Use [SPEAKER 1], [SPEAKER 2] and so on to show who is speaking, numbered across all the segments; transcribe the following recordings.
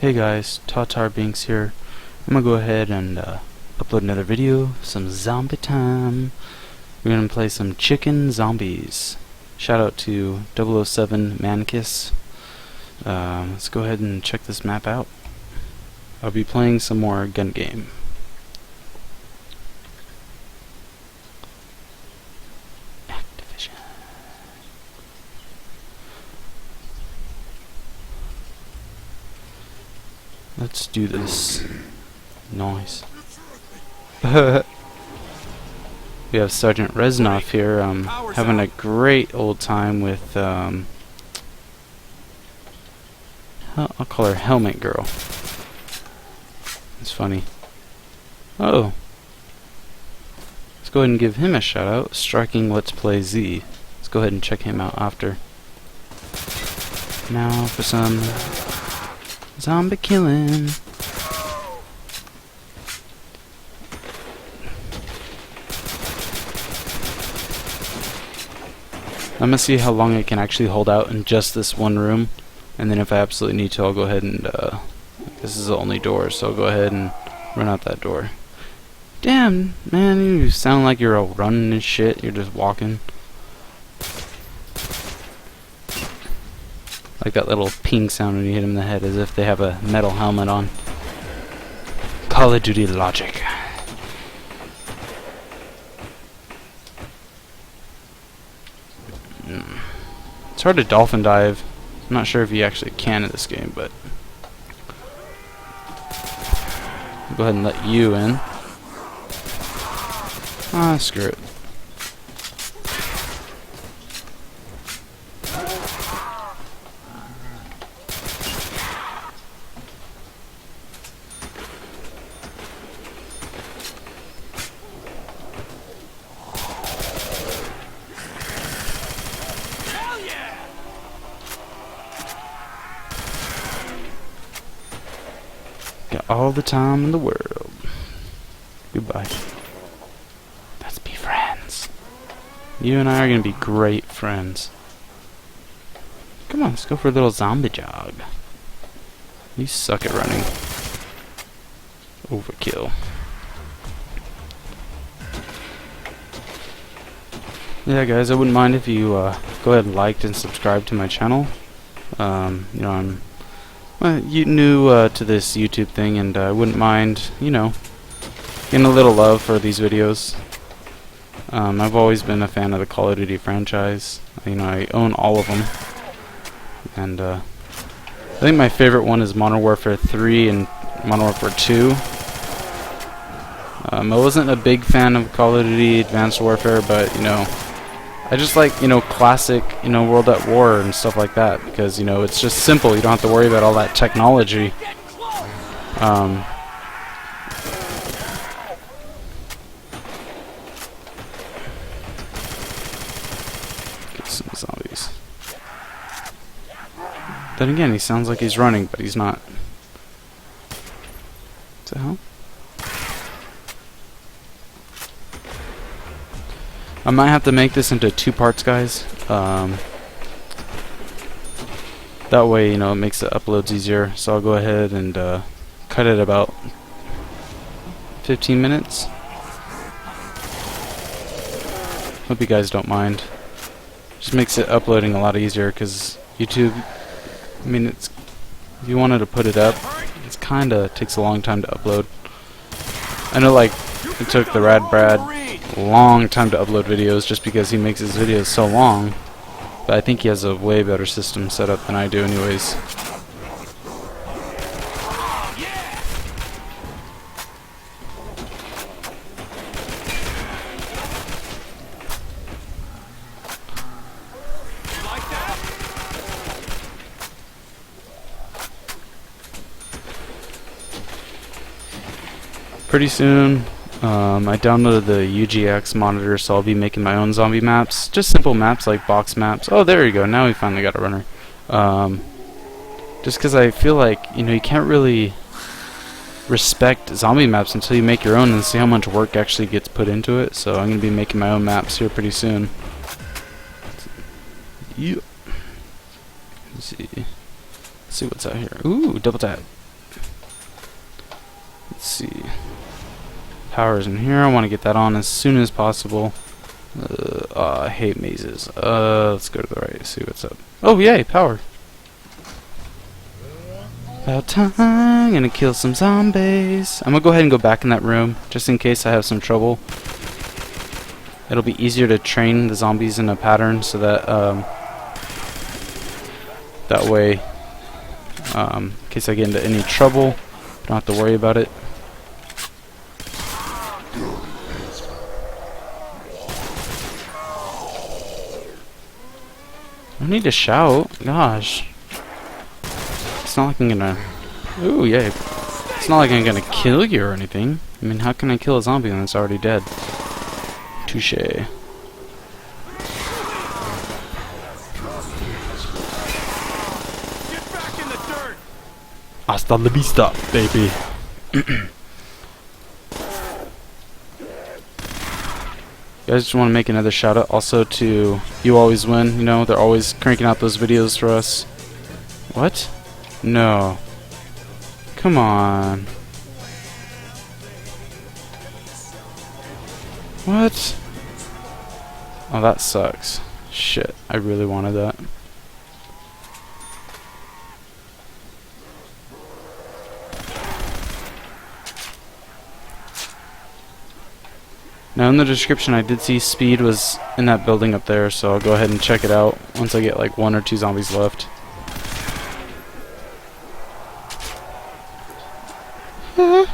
[SPEAKER 1] Hey guys, Tatar Binks here. I'm gonna go ahead and upload another video, some zombie time. We're gonna play some chicken zombies. Shout out to 007 Mankiss. Let's go ahead and check this map out. I'll be playing some more gun game. Activision. Let's do this. Nice. We have Sergeant Reznov here, having a great old time with, I'll call her Helmet Girl. It's funny. Oh. Let's go ahead and give him a shout out. Striking Let's Play Z. Let's go ahead and check him out after. Now for some zombie killing. I'm gonna see how long I can actually hold out in just this one room, and then if I absolutely need to, I'll go ahead and this is the only door, so I'll go ahead and run out that door. Damn, man, you sound like you're all running and shit. You're just walking. Like that little ping sound when you hit him in the head, as if they have a metal helmet on. Call of Duty logic. It's hard to dolphin dive. I'm not sure if you actually can in this game, but I'll go ahead and let you in. Ah, screw it. Got all the time in the world. Goodbye. Let's be friends. You and I are gonna be great friends. Come on, let's go for a little zombie jog. You suck at running. Overkill. Yeah, guys, I wouldn't mind if you go ahead and liked and subscribed to my channel. You know, I'm new to this YouTube thing, and I wouldn't mind, you know, getting a little love for these videos. I've always been a fan of the Call of Duty franchise. You know, I own all of them, and I think my favorite one is Modern Warfare 3 and Modern Warfare 2. I wasn't a big fan of Call of Duty Advanced Warfare, but you know, I just like, you know, classic, you know, World at War and stuff like that, because, you know, it's just simple. You don't have to worry about all that technology. Get some zombies. Then again, he sounds like he's running, but he's not. What the hell? I might have to make this into 2 parts, guys. That way, you know, it makes the uploads easier. So I'll go ahead and cut it about 15 minutes. Hope you guys don't mind. Just makes it uploading a lot easier, because YouTube, I mean, it's, if you wanted to put it up, it's kinda takes a long time to upload. I know, like, it took the Rad Brad a long time to upload videos just because he makes his videos so long, but I think he has a way better system set up than I do anyways. Pretty soon, I downloaded the UGX monitor, so I'll be making my own zombie maps. Just simple maps like box maps. Oh, there you go. Now we finally got a runner. Just because I feel like, you know, you can't really respect zombie maps until you make your own and see how much work actually gets put into it. So I'm going to be making my own maps here pretty soon. Let's see what's out here. Ooh, double tap. Let's see. Power's in here. I want to get that on as soon as possible. I hate mazes. Let's go to the right, see what's up. Oh, yay, power. About time. Gonna kill some zombies. I'm gonna go ahead and go back in that room, just in case I have some trouble. It'll be easier to train the zombies in a pattern so that, that way, in case I get into any trouble, I don't have to worry about it. I don't need to shout. Gosh. It's not like I'm gonna... Ooh, yay. It's not like I'm gonna kill you or anything. I mean, how can I kill a zombie when it's already dead? Touché. Hasta la vista, baby. Guys, just want to make another shout out also to You Always Win. You know, they're always cranking out those videos for us. What? No. Come on. What? Oh, that sucks. Shit, I really wanted that. Now in the description I did see speed was in that building up there, so I'll go ahead and check it out once I get like 1 or 2 zombies left. We're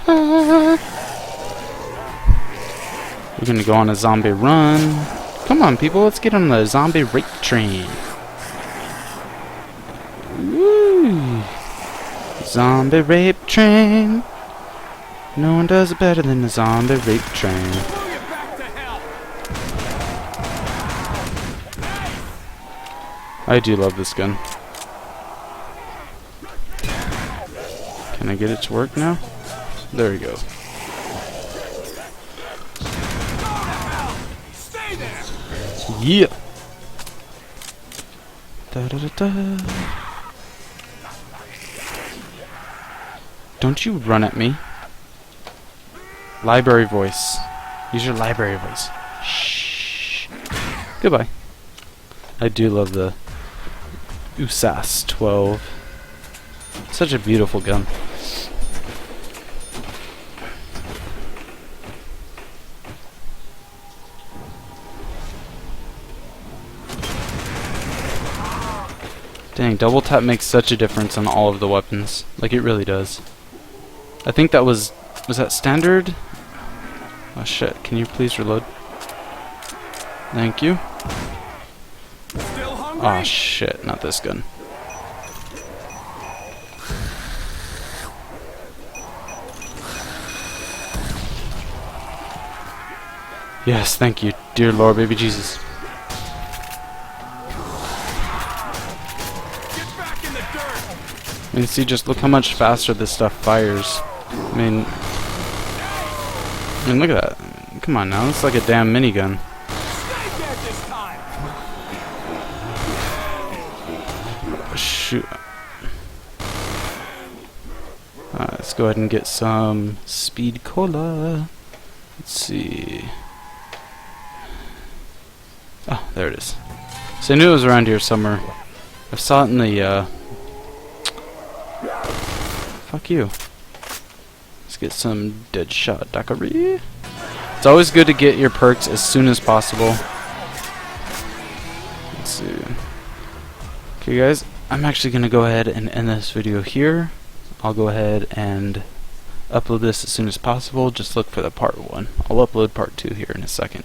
[SPEAKER 1] gonna go on a zombie run. Come on people, let's get on the zombie rape train. Woo! Zombie rape train. No one does it better than the zombie rape train. I do love this gun. Can I get it to work now? There we go. Yeah. Da da da da. Don't you run at me. Library voice. Use your library voice. Shh. Goodbye. I do love the USAS 12. Such a beautiful gun. Dang, double tap makes such a difference on all of the weapons. Like, it really does. I think that was that standard? Oh shit, can you please reload? Thank you. Oh shit, not this gun. Yes, thank you, dear Lord, baby Jesus. I mean, see, just look how much faster this stuff fires. I mean, look at that. Come on now, it's like a damn minigun. Shoot. Alright, let's go ahead and get some speed cola. Let's see. Oh, there it is. So I knew it was around here somewhere. I saw it in the, Fuck you. Let's get some Deadshot daiquiri. It's always good to get your perks as soon as possible. Let's see. Okay guys, I'm actually going to go ahead and end this video here. I'll go ahead and upload this as soon as possible. Just look for the part 1. I'll upload part 2 here in a second.